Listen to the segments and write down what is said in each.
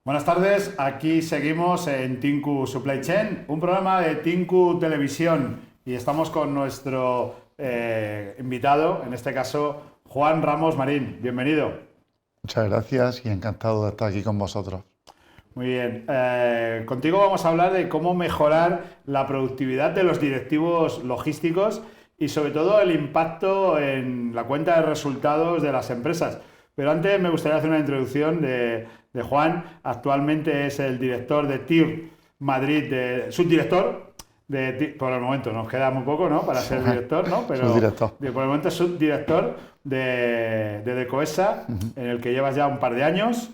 Buenas tardes, aquí seguimos en Tinku Supply Chain, un programa de Tinku Televisión y estamos con nuestro invitado, en este caso Juan Ramos Marín. Bienvenido. Muchas gracias y encantado de estar aquí con vosotros. Muy bien, contigo vamos a hablar de cómo mejorar la productividad de los directivos logísticos y sobre todo el impacto en la cuenta de resultados de las empresas. Pero antes me gustaría hacer una introducción de Juan. Actualmente es el director de TIR Madrid, subdirector por el momento, nos queda muy poco, ¿no?, para ser director, ¿no? Pero Subdirector. por el momento es subdirector de Decoesa, en el que llevas ya un par de años.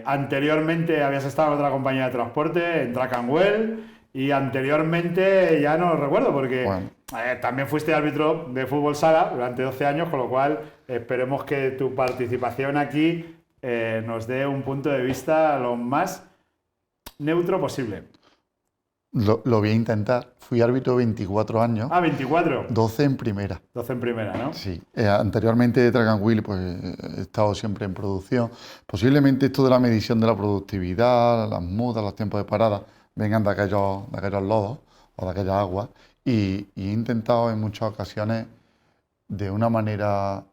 Anteriormente habías estado en otra compañía de transporte, en Track and Well, y anteriormente ya no lo recuerdo porque Bueno, también fuiste árbitro de fútbol sala durante 12 años, con lo cual esperemos que tu participación aquí nos dé un punto de vista lo más neutro posible. lo voy a intentar. Fui árbitro 24 años, Ah, 24. 12 en primera. 12 en primera, ¿no? Sí. Anteriormente de Track and Wheel, pues he estado siempre en producción. Posiblemente esto de la medición de la productividad, las mudas, los tiempos de parada, vengan de aquellos lodos o de aquellas aguas. Y he intentado en muchas ocasiones, de una manera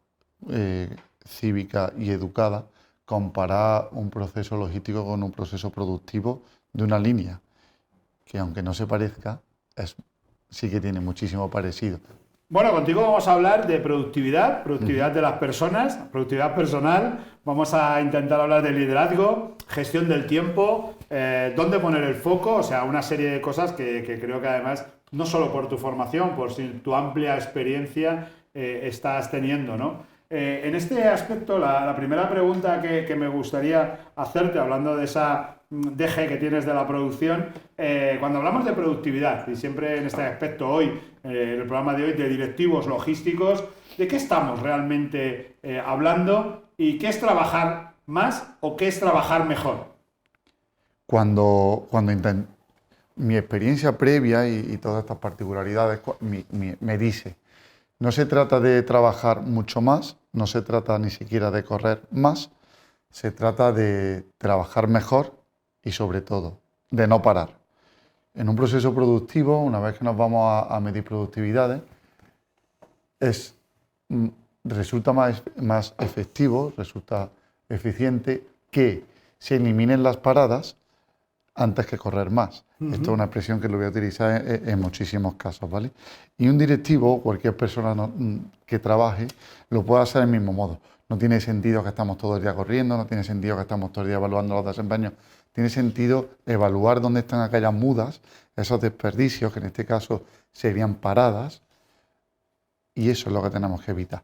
cívica y educada, comparar un proceso logístico con un proceso productivo de una línea, que aunque no se parezca, sí que tiene muchísimo parecido. Bueno, contigo vamos a hablar de productividad, productividad de las personas, productividad personal. Vamos a intentar hablar de liderazgo, gestión del tiempo, dónde poner el foco, o sea, una serie de cosas que creo que además, no solo por tu formación, por tu amplia experiencia, estás teniendo, ¿no? En este aspecto, la primera pregunta que me gustaría hacerte, hablando de esa deje que tienes de la producción, cuando hablamos de productividad, y siempre en este aspecto hoy, en el programa de hoy, de directivos logísticos, ¿de qué estamos realmente hablando y qué es trabajar más o qué es trabajar mejor? Mi experiencia previa y todas estas particularidades me dice, no se trata de trabajar mucho más, no se trata ni siquiera de correr más, se trata de trabajar mejor y sobre todo de no parar. En un proceso productivo, una vez que nos vamos a medir productividades, resulta más efectivo, resulta eficiente que se eliminen las paradas antes que correr más. Esto es una expresión que lo voy a utilizar en muchísimos casos, ¿vale? Y un directivo, cualquier persona que trabaje, lo puede hacer del mismo modo. No tiene sentido que estamos todo el día corriendo, no tiene sentido que estamos todo el día evaluando los desempeños. Tiene sentido evaluar dónde están aquellas mudas, esos desperdicios, que en este caso serían paradas, y eso es lo que tenemos que evitar.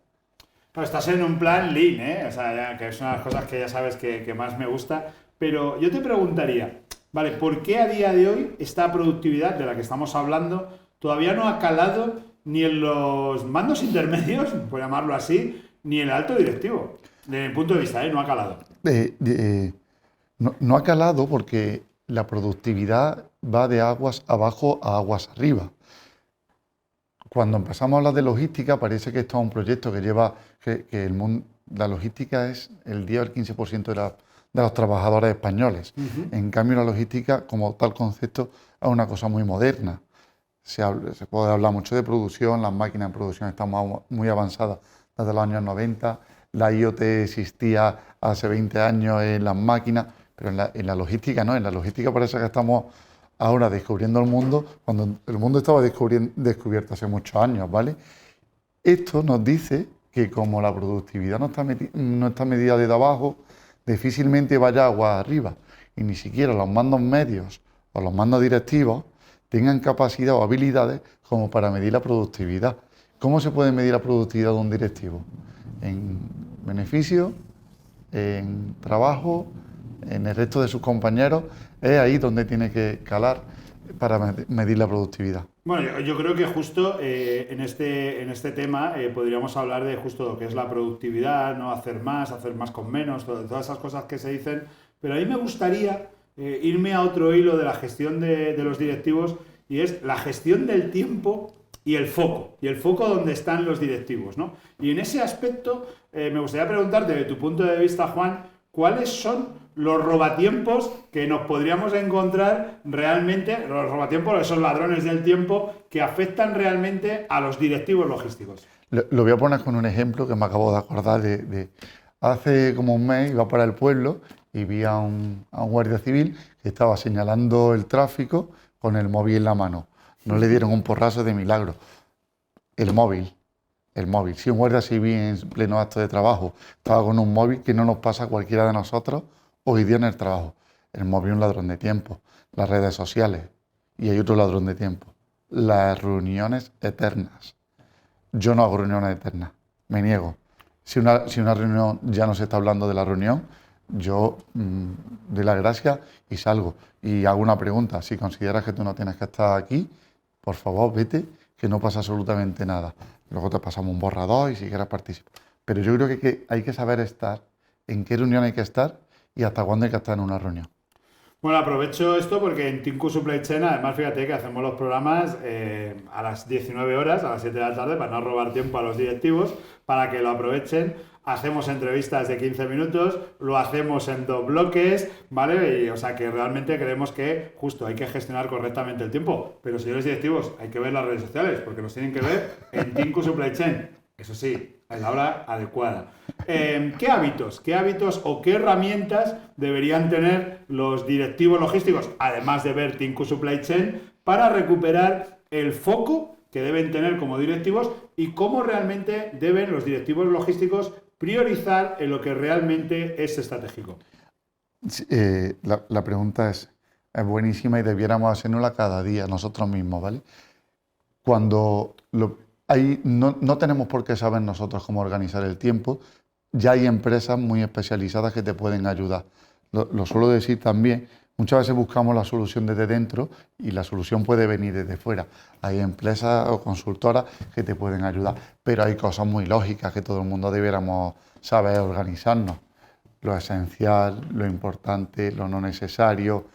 No, estás en un plan lean, ¿eh? O sea, que es una de las cosas que ya sabes que más me gusta. Pero yo te preguntaría, ¿vale? ¿Por qué a día de hoy esta productividad de la que estamos hablando todavía no ha calado ni en los mandos intermedios, por llamarlo así, ni en el alto directivo? Desde mi punto de vista, no ha calado. No ha calado porque la productividad va de aguas abajo a aguas arriba. Cuando empezamos a hablar de logística, parece que esto es un proyecto que lleva, la logística es el 10 o el 15% de los trabajadores españoles. En cambio, la logística, como tal concepto, es una cosa muy moderna. Se puede hablar mucho de producción, las máquinas de producción están muy avanzadas desde los años 90, la IoT existía hace 20 años en las máquinas, pero en la logística no, en la logística parece que estamos ahora descubriendo el mundo, cuando el mundo estaba descubierto hace muchos años, ¿vale? Esto nos dice que como la productividad no está medida desde abajo, difícilmente vaya agua arriba, y ni siquiera los mandos medios o los mandos directivos tengan capacidad o habilidades como para medir la productividad. ¿Cómo se puede medir la productividad de un directivo? En beneficio, en trabajo, en el resto de sus compañeros. Es ahí donde tiene que calar para medir la productividad. Bueno, yo creo que justo en este tema podríamos hablar de justo lo que es la productividad, ¿no? Hacer más con menos, todas esas cosas que se dicen. Pero a mí me gustaría irme a otro hilo de la gestión de los directivos, y es la gestión del tiempo y el foco donde están los directivos, ¿no? Y en ese aspecto me gustaría preguntarte, desde tu punto de vista, Juan, ¿cuáles son los robatiempos que nos podríamos encontrar realmente, los robatiempos, esos ladrones del tiempo que afectan realmente a los directivos logísticos. Lo voy a poner con un ejemplo que me acabo de acordar hace como un mes iba para el pueblo y vi a un guardia civil que estaba señalando el tráfico con el móvil en la mano. No le dieron un porrazo de milagro. El móvil. Si un guardia civil en pleno acto de trabajo estaba con un móvil, que no nos pasa a cualquiera de nosotros hoy día en el trabajo. El móvil es un ladrón de tiempo. Las redes sociales. Y hay otro ladrón de tiempo. Las reuniones eternas. Yo no hago reuniones eternas. Me niego. Si una reunión ya no se está hablando de la reunión, yo doy las gracias y salgo. Y hago una pregunta. Si consideras que tú no tienes que estar aquí, por favor, vete, que no pasa absolutamente nada. Luego te pasamos un borrador y si quieres participar. Pero yo creo que hay que saber estar, en qué reunión hay que estar y hasta cuándo hay que estar en una reunión. Bueno, aprovecho esto porque en Tinku Supply Chain, además, fíjate que hacemos los programas a las 19 horas, a las 7 de la tarde, para no robar tiempo a los directivos, para que lo aprovechen. Hacemos entrevistas de 15 minutos, lo hacemos en 2 bloques, ¿vale? Y, o sea, que realmente creemos que justo hay que gestionar correctamente el tiempo. Pero, señores directivos, hay que ver las redes sociales, porque nos tienen que ver en Tinku Supply Chain. Eso sí, a la hora adecuada. ¿Qué hábitos o qué herramientas deberían tener los directivos logísticos, además de ver Tinku Supply Chain, para recuperar el foco que deben tener como directivos y cómo realmente deben los directivos logísticos priorizar en lo que realmente es estratégico? La pregunta es buenísima y debiéramos hacernosla cada día nosotros mismos, ¿vale? No tenemos por qué saber nosotros cómo organizar el tiempo. Ya hay empresas muy especializadas que te pueden ayudar. Lo suelo decir también, muchas veces buscamos la solución desde dentro y la solución puede venir desde fuera. Hay empresas o consultoras que te pueden ayudar, pero hay cosas muy lógicas que todo el mundo debiéramos saber organizarnos. Lo esencial, lo importante, lo no necesario,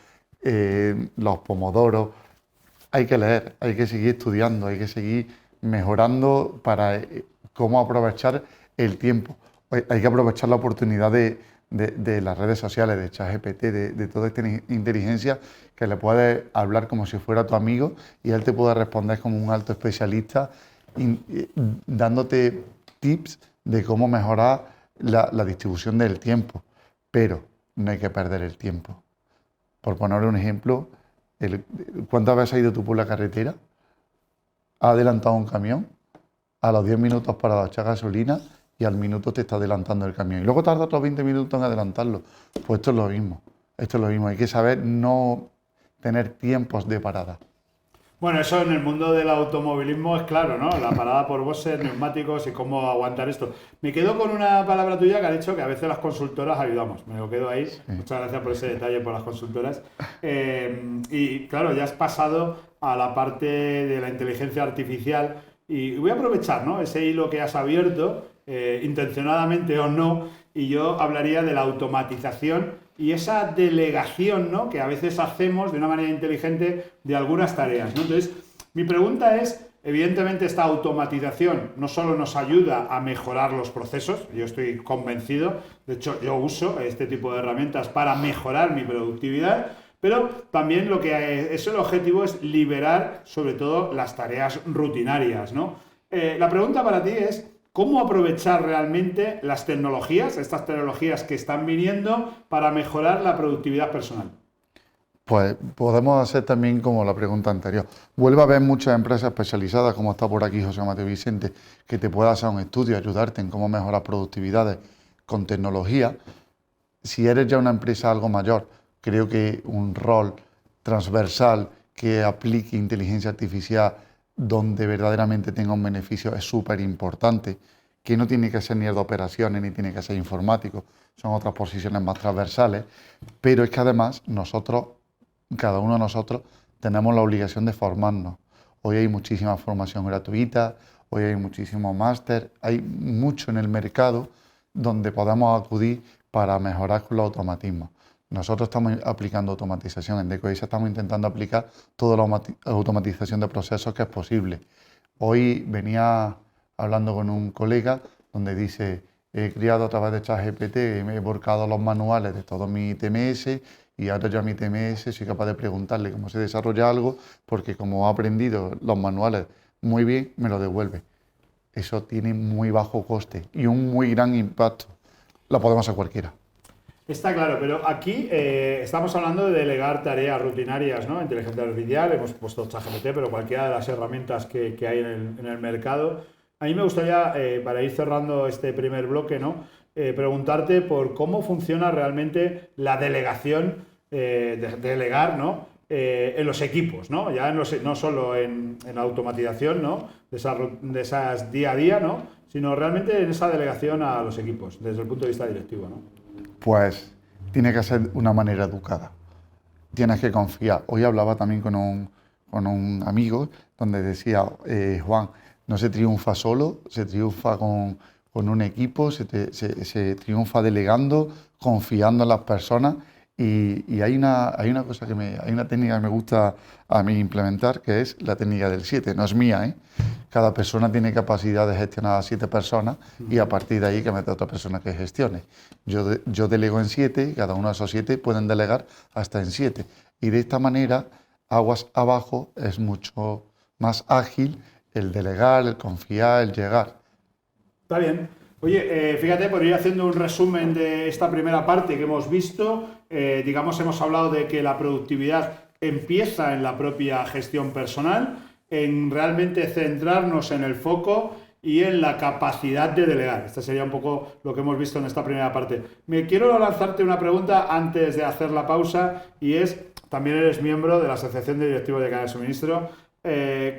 los pomodoros. Hay que leer, hay que seguir estudiando, hay que seguir mejorando para cómo aprovechar el tiempo. Hay que aprovechar la oportunidad de las redes sociales, de ChatGPT, de toda esta inteligencia que le puedes hablar como si fuera tu amigo y él te puede responder como un alto especialista dándote tips de cómo mejorar la distribución del tiempo. Pero no hay que perder el tiempo. Por poner un ejemplo, ¿cuántas veces has ido tú por la carretera? ¿Has adelantado un camión? A los 10 minutos para echar gasolina y al minuto te está adelantando el camión. Y luego tarda otros 20 minutos en adelantarlo. Pues esto es lo mismo. Hay que saber no tener tiempos de parada. Bueno, eso en el mundo del automovilismo es claro, ¿no? La parada por bosses, neumáticos y cómo aguantar esto. Me quedo con una palabra tuya que ha dicho que a veces las consultoras ayudamos. Me lo quedo ahí. Sí. Muchas gracias por ese detalle, por las consultoras. Y claro, ya has pasado a la parte de la inteligencia artificial y voy a aprovechar, ¿no?, ese hilo que has abierto, intencionadamente o no, y yo hablaría de la automatización y esa delegación, ¿no?, que a veces hacemos de una manera inteligente de algunas tareas, ¿no? Entonces, mi pregunta es, evidentemente esta automatización no solo nos ayuda a mejorar los procesos, yo estoy convencido, de hecho yo uso este tipo de herramientas para mejorar mi productividad, pero también lo que es el objetivo es liberar sobre todo las tareas rutinarias, ¿no? La pregunta para ti es, ¿cómo aprovechar realmente las tecnologías, estas tecnologías que están viniendo, para mejorar la productividad personal? Pues podemos hacer también como la pregunta anterior. Vuelve a haber muchas empresas especializadas, como está por aquí José Mateo Vicente, que te pueda hacer un estudio, ayudarte en cómo mejorar productividades con tecnología. Si eres ya una empresa algo mayor, creo que un rol transversal que aplique inteligencia artificial donde verdaderamente tenga un beneficio es súper importante, que no tiene que ser ni de operaciones ni tiene que ser informático, son otras posiciones más transversales, pero es que además cada uno de nosotros tenemos la obligación de formarnos. Hoy hay muchísima formación gratuita, hoy hay muchísimo máster, hay mucho en el mercado donde podemos acudir para mejorar con los automatismos. Nosotros estamos aplicando automatización en Decoisa, estamos intentando aplicar toda la automatización de procesos que es posible. Hoy venía hablando con un colega donde dice, he creado a través de ChatGPT, me he volcado los manuales de todo mi TMS y ahora yo a mi TMS soy capaz de preguntarle cómo se desarrolla algo, porque como ha aprendido los manuales muy bien, me lo devuelve. Eso tiene muy bajo coste y un muy gran impacto. Lo podemos hacer cualquiera. Está claro, pero aquí estamos hablando de delegar tareas rutinarias, ¿no? Inteligencia artificial, hemos puesto ChatGPT, pero cualquiera de las herramientas que hay en el mercado. A mí me gustaría, para ir cerrando este primer bloque, ¿no? Preguntarte por cómo funciona realmente la delegación, delegar, ¿no? En los equipos, ¿no? Ya no solo en automatización, ¿no? De esas día a día, ¿no? Sino realmente en esa delegación a los equipos, desde el punto de vista directivo, ¿no? Pues tiene que ser de una manera educada. Tienes que confiar. Hoy hablaba también con un amigo donde decía, Juan, no se triunfa solo, se triunfa con un equipo, se triunfa delegando, confiando en las personas. Y hay una cosa hay una técnica que me gusta a mí implementar, que es la técnica del 7. No es mía, ¿eh? Cada persona tiene capacidad de gestionar a 7 personas y a partir de ahí que mete a otra persona que gestione. Yo delego en 7 y cada uno de esos 7 pueden delegar hasta en 7. Y de esta manera, aguas abajo es mucho más ágil el delegar, el confiar, el llegar. Está bien. Oye, fíjate, por ir haciendo un resumen de esta primera parte que hemos visto, digamos, hemos hablado de que la productividad empieza en la propia gestión personal, en realmente centrarnos en el foco y en la capacidad de delegar. Este sería un poco lo que hemos visto en esta primera parte. Me quiero lanzarte una pregunta antes de hacer la pausa y es, también eres miembro de la Asociación de Directivos de Cadena de Suministro,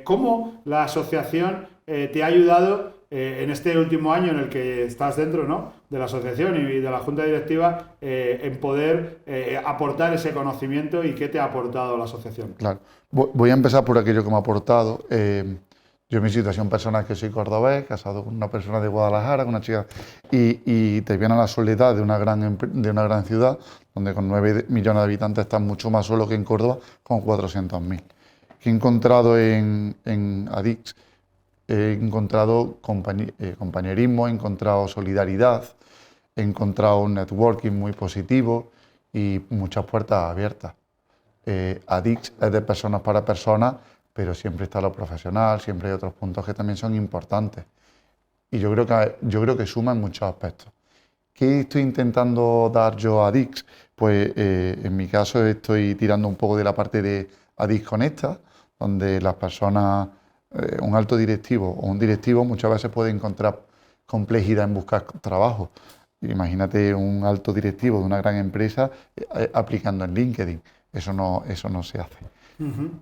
¿cómo la asociación te ha ayudado en este último año en el que estás dentro, ¿no?, de la asociación y de la junta directiva en poder aportar ese conocimiento y qué te ha aportado la asociación? Claro. Voy a empezar por aquello que me ha aportado. Yo en mi situación personal es que soy cordobés, casado con una persona de Guadalajara, con una chica, y te viene a la soledad de una gran ciudad, donde con 9 millones de habitantes estás mucho más solo que en Córdoba, con 400.000. ¿Qué he encontrado en Adix? He encontrado compañerismo, he encontrado solidaridad, he encontrado un networking muy positivo y muchas puertas abiertas. Adix es de personas para personas, pero siempre está lo profesional, siempre hay otros puntos que también son importantes. Y yo creo que suma en muchos aspectos. ¿Qué estoy intentando dar yo a Adix? Pues en mi caso estoy tirando un poco de la parte de Adix Conecta, donde las personas, un alto directivo o un directivo muchas veces puede encontrar complejidad en buscar trabajo. Imagínate un alto directivo de una gran empresa aplicando en LinkedIn. Eso no se hace.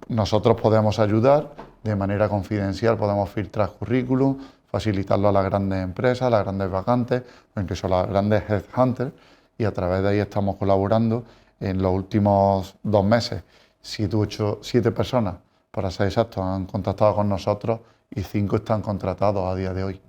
Nosotros podemos ayudar de manera confidencial, podemos filtrar currículum, facilitarlo a las grandes empresas, a las grandes vacantes, o incluso a las grandes headhunters, y a través de ahí estamos colaborando. En los últimos 2 meses, 7 personas, para ser exactos, han contactado con nosotros y 5 están contratados a día de hoy.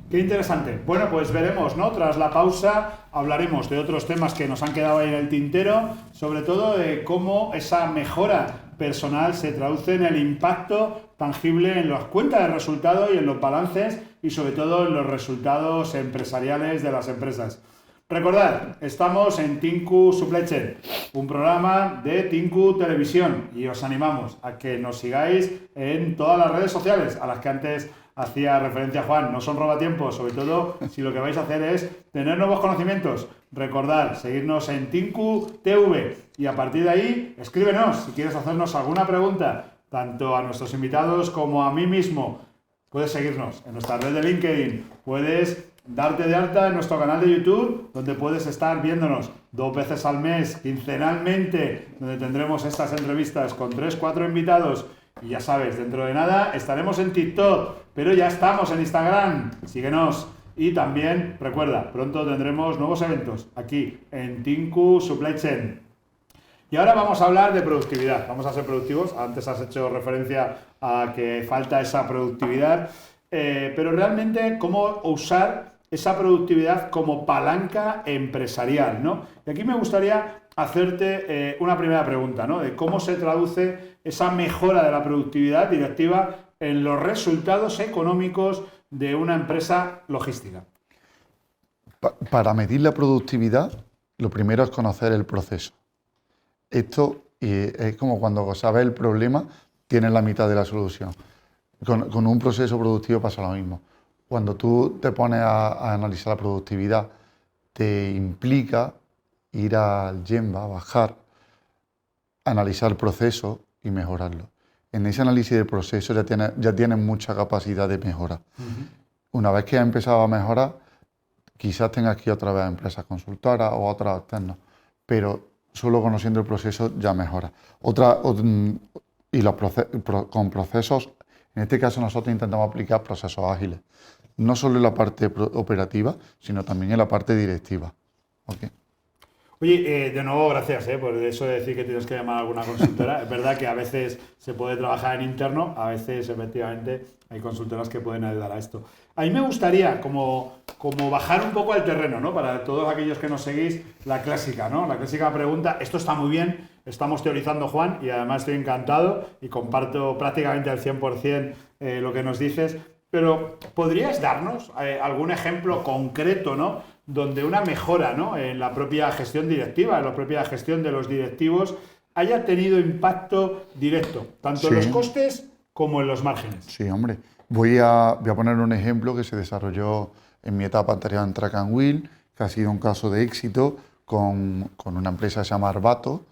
Qué interesante. Bueno, pues veremos, ¿no? Tras la pausa hablaremos de otros temas que nos han quedado ahí en el tintero, sobre todo de cómo esa mejora personal se traduce en el impacto tangible en las cuentas de resultados y en los balances y sobre todo en los resultados empresariales de las empresas. Recordad, estamos en Tinku Supply Chain, un programa de Tinku Televisión, y os animamos a que nos sigáis en todas las redes sociales a las que antes hacía referencia Juan. No son robatiempos, sobre todo si lo que vais a hacer es tener nuevos conocimientos. Recordad, seguirnos en Tinku TV y a partir de ahí escríbenos si quieres hacernos alguna pregunta, tanto a nuestros invitados como a mí mismo. Puedes seguirnos en nuestra red de LinkedIn, puedes darte de alta en nuestro canal de YouTube, donde puedes estar viéndonos 2 veces al mes, quincenalmente, donde tendremos estas entrevistas con 3-4 invitados. Y ya sabes, dentro de nada estaremos en TikTok, pero ya estamos en Instagram. Síguenos. Y también, recuerda, pronto tendremos nuevos eventos aquí en Tinku Supply Chain. Y ahora vamos a hablar de productividad. Vamos a ser productivos. Antes has hecho referencia a que falta esa productividad. Pero realmente, ¿cómo usar esa productividad como palanca empresarial, ¿no? Y aquí me gustaría hacerte una primera pregunta, ¿no? De cómo se traduce esa mejora de la productividad directiva en los resultados económicos de una empresa logística. Para medir la productividad, lo primero es conocer el proceso. Esto es como cuando sabes el problema, tienes la mitad de la solución. Con un proceso productivo pasa lo mismo. Cuando tú te pones a analizar la productividad, te implica ir al Gemba, bajar, analizar el proceso y mejorarlo. En ese análisis del proceso ya tienes mucha capacidad de mejora. Una vez que has empezado a mejorar, quizás tengas que ir otra vez a empresas consultoras o a otras externas, pero solo conociendo el proceso ya mejora. Con procesos, en este caso nosotros intentamos aplicar procesos ágiles, no solo en la parte operativa, sino también en la parte directiva. ¿Okay? Oye, de nuevo, gracias por eso de decir que tienes que llamar a alguna consultora. Es verdad que a veces se puede trabajar en interno, a veces efectivamente hay consultoras que pueden ayudar a esto. A mí me gustaría como bajar un poco al terreno, ¿no? Para todos aquellos que nos seguís, la clásica, ¿no? La clásica pregunta, esto está muy bien, estamos teorizando, Juan, y además estoy encantado y comparto prácticamente al 100% lo que nos dices, pero ¿podrías darnos algún ejemplo concreto, ¿no? Donde una mejora, ¿no? En la propia gestión directiva, en la propia gestión de los directivos, haya tenido impacto directo, tanto en los costes como en los márgenes? Sí, hombre. Voy a poner un ejemplo que se desarrolló en mi etapa anterior en Track and Wheel, que ha sido un caso de éxito con una empresa que se llama Arvato.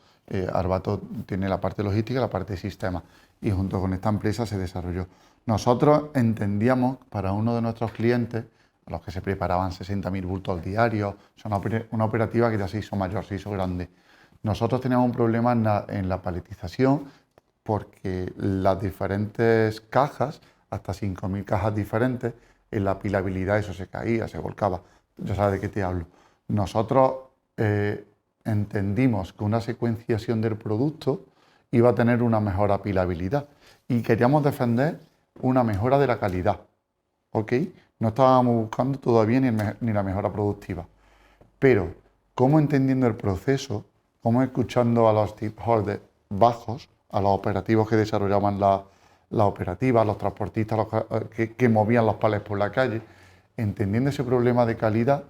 Arvato tiene la parte logística y la parte de sistema, y junto con esta empresa se desarrolló. Nosotros entendíamos para uno de nuestros clientes, a los que se preparaban 60.000 bultos diarios, una operativa que ya se hizo mayor, se hizo grande. Nosotros teníamos un problema en la paletización, porque las diferentes cajas, hasta 5.000 cajas diferentes, en la apilabilidad eso se caía, se volcaba. Ya sabes de qué te hablo. Nosotros entendimos que una secuenciación del producto iba a tener una mejor apilabilidad y queríamos defender una mejora de la calidad. ¿Ok? No estábamos buscando todavía ni la mejora productiva. Pero, como entendiendo el proceso, como escuchando a los stakeholders bajos, a los operativos que desarrollaban la operativa, a los transportistas que movían los palets por la calle, entendiendo ese problema de calidad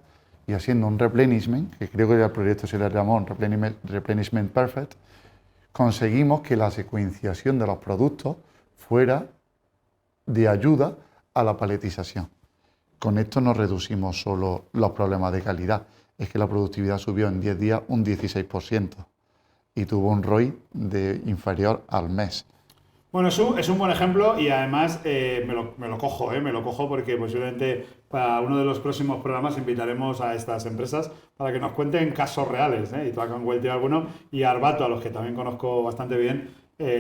y haciendo un replenishment, que creo que el proyecto se le llamó un replenishment perfect, conseguimos que la secuenciación de los productos fuera de ayuda a la paletización. Con esto no reducimos solo los problemas de calidad, es que la productividad subió en 10 días un 16% y tuvo un ROI inferior al mes. Bueno, es un buen ejemplo y además me lo cojo porque posiblemente para uno de los próximos programas invitaremos a estas empresas para que nos cuenten casos reales, y Track and Wheel tiene alguno y Arvato, a los que también conozco bastante bien,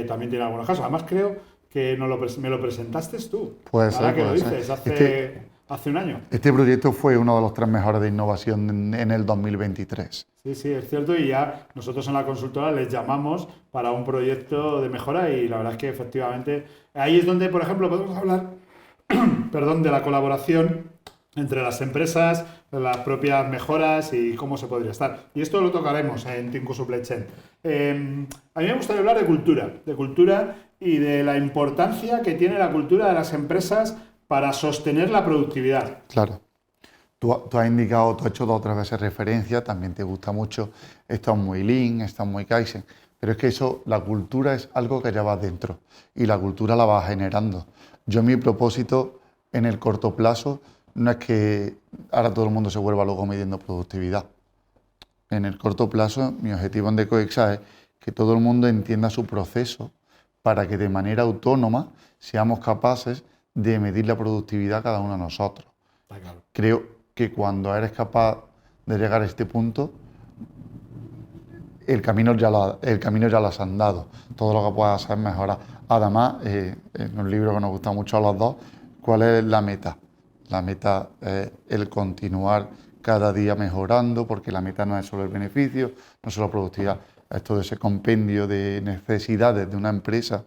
también tiene algunos casos. Además creo que me lo presentaste tú. Puede ser, ahora que puede lo dices, ser. Hace un año. Este proyecto fue uno de los 3 mejores de innovación en el 2023. Sí, es cierto, y ya nosotros en la consultora les llamamos para un proyecto de mejora y la verdad es que efectivamente ahí es donde, por ejemplo, podemos hablar perdón, de la colaboración entre las empresas, las propias mejoras y cómo se podría estar. Y esto lo tocaremos en Tinku Supply Chain. A mí me gustaría hablar de cultura y de la importancia que tiene la cultura de las empresas para sostener la productividad. Claro. Tú has indicado, tú has hecho 2 o 3 veces referencia, también te gusta mucho, esto es muy Lean, esto es muy Kaizen, pero es que la cultura es algo que llevas dentro y la cultura la vas generando. Mi propósito en el corto plazo no es que ahora todo el mundo se vuelva luego midiendo productividad. En el corto plazo, mi objetivo en Decoexa es que todo el mundo entienda su proceso para que de manera autónoma seamos capaces de medir la productividad cada uno de nosotros. Claro. Creo que cuando eres capaz de llegar a este punto, el camino ya lo has andado. Todo lo que puedas hacer es mejorar. Además, en un libro que nos gusta mucho a los dos, ¿cuál es la meta? La meta es el continuar cada día mejorando, porque la meta no es solo el beneficio, no es solo productividad, es todo ese compendio de necesidades de una empresa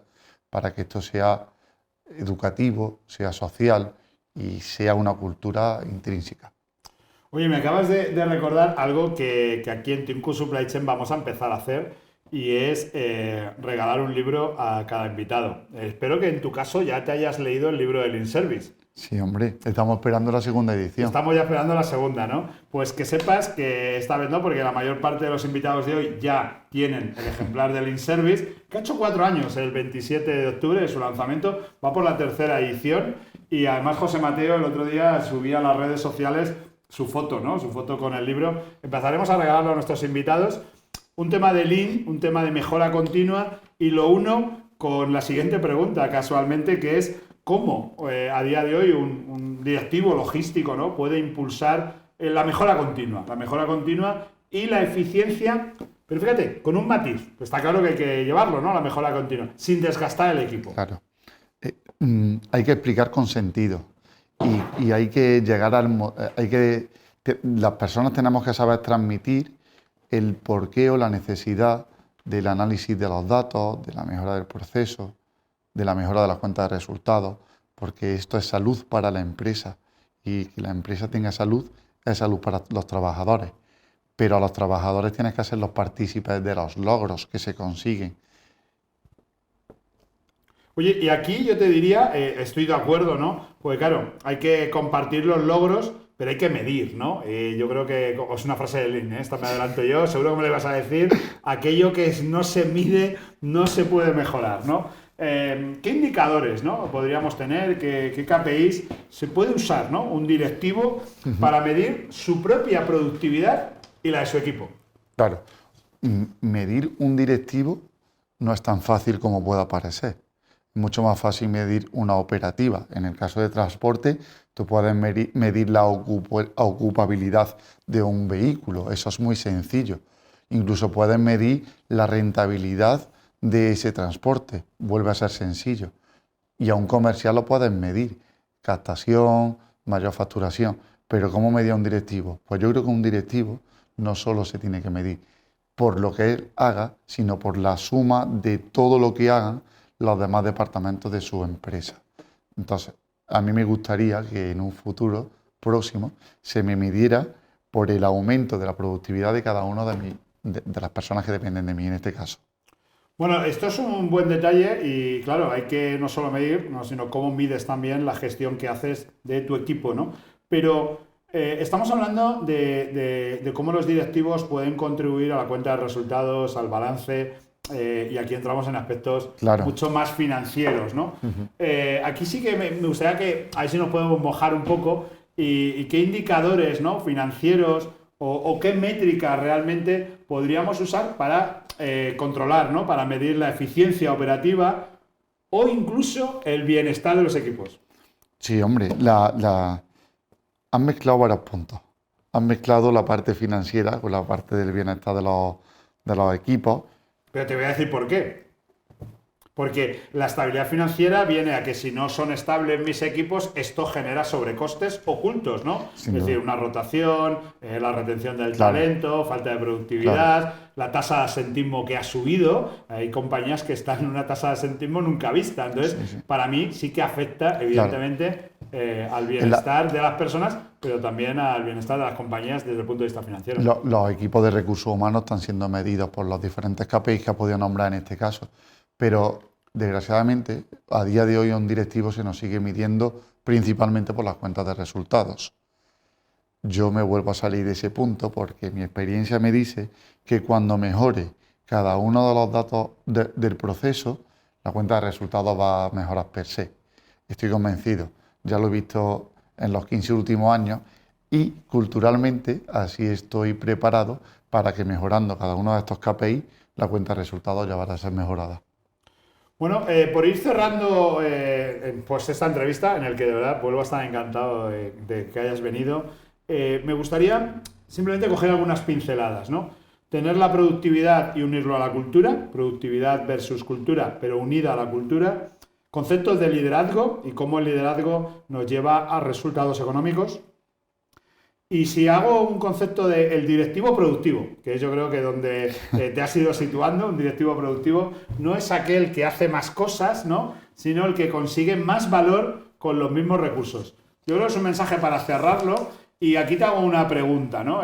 para que esto sea educativo, sea social y sea una cultura intrínseca. Oye, me acabas de recordar algo que aquí en Tinku Supply Chain vamos a empezar a hacer y es regalar un libro a cada invitado. Espero que en tu caso ya te hayas leído el libro de Lean Service. Sí, hombre, estamos esperando la segunda edición. Estamos ya esperando la segunda, ¿no? Pues que sepas que esta vez no, porque la mayor parte de los invitados de hoy ya tienen el ejemplar del InService, que ha hecho 4 años, el 27 de octubre de su lanzamiento, va por la tercera edición, y además José Mateo el otro día subía a las redes sociales su foto, ¿no? Su foto con el libro. Empezaremos a regalarlo a nuestros invitados. Un tema de Lean, un tema de mejora continua, y lo uno con la siguiente pregunta, casualmente, que es cómo a día de hoy un directivo logístico, ¿no?, puede impulsar la mejora continua y la eficiencia, pero fíjate, con un matiz, está claro que hay que llevarlo, ¿no?, la mejora continua, sin desgastar el equipo. Claro. Hay que explicar con sentido y hay que llegar las personas tenemos que saber transmitir el porqué o la necesidad del análisis de los datos, de la mejora del proceso, de la mejora de las cuentas de resultados, porque esto es salud para la empresa, y que la empresa tenga salud es salud para los trabajadores, pero a los trabajadores tienes que hacer los partícipes de los logros que se consiguen. Oye, y aquí yo te diría, estoy de acuerdo, ¿no? Porque claro, hay que compartir los logros, pero hay que medir, ¿no? Yo creo que es una frase de Lean, ¿eh? Esta me adelanto yo, seguro que me lo ibas a decir, aquello que no se mide no se puede mejorar, ¿no? ¿Qué indicadores, ¿no?, podríamos tener? ¿Qué KPIs se puede usar, ¿no?, un directivo para medir su propia productividad y la de su equipo? Claro, medir un directivo no es tan fácil como pueda parecer. Es mucho más fácil medir una operativa. En el caso de transporte, tú puedes medir la ocupabilidad de un vehículo. Eso es muy sencillo. Incluso puedes medir la rentabilidad de ese transporte. Vuelve a ser sencillo. Y a un comercial lo puedes medir. Captación, mayor facturación. Pero ¿cómo medir a un directivo? Pues yo creo que un directivo no solo se tiene que medir por lo que él haga, sino por la suma de todo lo que hagan los demás departamentos de su empresa. Entonces, a mí me gustaría que en un futuro próximo se me midiera por el aumento de la productividad de cada uno de las personas que dependen de mí en este caso. Bueno, esto es un buen detalle y claro, hay que no solo medir, sino cómo mides también la gestión que haces de tu equipo, ¿no? Pero estamos hablando de cómo los directivos pueden contribuir a la cuenta de resultados, al balance, y aquí entramos en aspectos mucho más financieros, ¿no? Aquí sí que me gustaría que, a ver si nos podemos mojar un poco y qué indicadores, ¿no?, financieros o qué métricas realmente podríamos usar para controlar, ¿no?, para medir la eficiencia operativa o incluso el bienestar de los equipos. Sí, hombre, han mezclado varios puntos. Han mezclado la parte financiera con la parte del bienestar de los equipos. Pero te voy a decir por qué. Porque la estabilidad financiera viene a que si no son estables mis equipos, esto genera sobrecostes ocultos, ¿no? Sin es duda. decir, una rotación, la retención del talento, falta de productividad, la tasa de asentismo que ha subido. Hay compañías que están en una tasa de asentismo nunca vista. Entonces, para mí sí que afecta, evidentemente, al bienestar de las personas, pero también al bienestar de las compañías desde el punto de vista financiero. Los equipos de recursos humanos están siendo medidos por los diferentes KPIs que ha podido nombrar en este caso. Pero, desgraciadamente, a día de hoy a un directivo se nos sigue midiendo principalmente por las cuentas de resultados. Yo me vuelvo a salir de ese punto porque mi experiencia me dice que cuando mejore cada uno de los datos del proceso, la cuenta de resultados va a mejorar per se. Estoy convencido. Ya lo he visto en los 15 últimos años y culturalmente así estoy preparado para que mejorando cada uno de estos KPI, la cuenta de resultados ya va a ser mejorada. Bueno, por ir cerrando pues esta entrevista, en el que de verdad vuelvo a estar encantado de que hayas venido, me gustaría simplemente coger algunas pinceladas, ¿no? Tener la productividad y unirlo a la cultura, productividad versus cultura, pero unida a la cultura, conceptos de liderazgo y cómo el liderazgo nos lleva a resultados económicos. Y si hago un concepto del directivo productivo, que es yo creo que donde te has ido situando, un directivo productivo no es aquel que hace más cosas, ¿no?, sino el que consigue más valor con los mismos recursos. Yo creo que es un mensaje para cerrarlo y aquí te hago una pregunta, ¿no?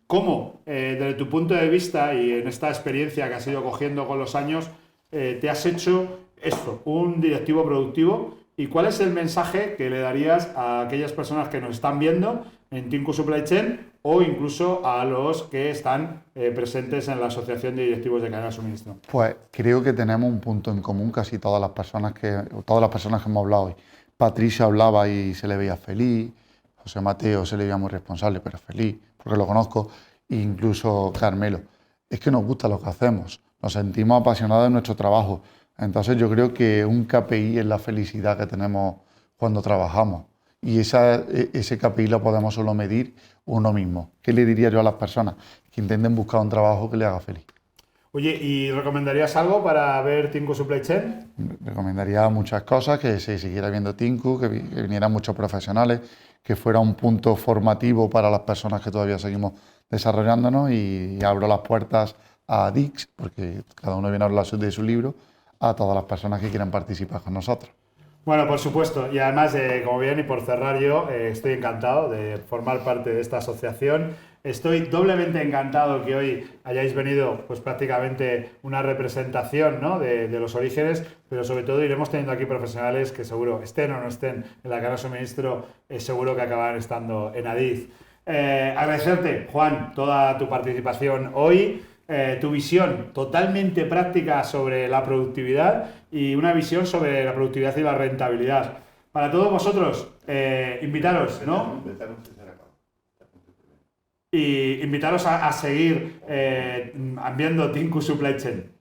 ¿Cómo, desde tu punto de vista y en esta experiencia que has ido cogiendo con los años, te has hecho esto, un directivo productivo ¿Y cuál es el mensaje que le darías a aquellas personas que nos están viendo en Tinku Supply Chain o incluso a los que están presentes en la Asociación de Directivos de Cadena de Suministro? Pues creo que tenemos un punto en común casi todas las personas que hemos hablado hoy. Patricio hablaba y se le veía feliz, José Mateo se le veía muy responsable, pero feliz, porque lo conozco, e incluso Carmelo. Es que nos gusta lo que hacemos, nos sentimos apasionados de nuestro trabajo. Entonces yo creo que un KPI es la felicidad que tenemos cuando trabajamos. Y ese KPI lo podemos solo medir uno mismo. ¿Qué le diría yo a las personas? Que intenten buscar un trabajo que les haga feliz. Oye, ¿y recomendarías algo para ver Tinku Supply Chain? Recomendaría muchas cosas, que se siguiera viendo Tinku, que vinieran muchos profesionales, que fuera un punto formativo para las personas que todavía seguimos desarrollándonos, y abro las puertas a Dix, porque cada uno viene a hablar de su libro, a todas las personas que quieran participar con nosotros. Bueno, por supuesto, y además, como bien, y por cerrar yo, estoy encantado de formar parte de esta asociación. Estoy doblemente encantado que hoy hayáis venido, pues prácticamente una representación, ¿no?, de los orígenes, pero sobre todo iremos teniendo aquí profesionales que seguro, estén o no estén en la cadena de suministro, seguro que acabarán estando en Adiz. Agradecerte, Juan, toda tu participación hoy. Tu visión totalmente práctica sobre la productividad y una visión sobre la productividad y la rentabilidad. Para todos vosotros, invitaros, ¿no? Y invitaros a seguir viendo Tinku Supply Chain.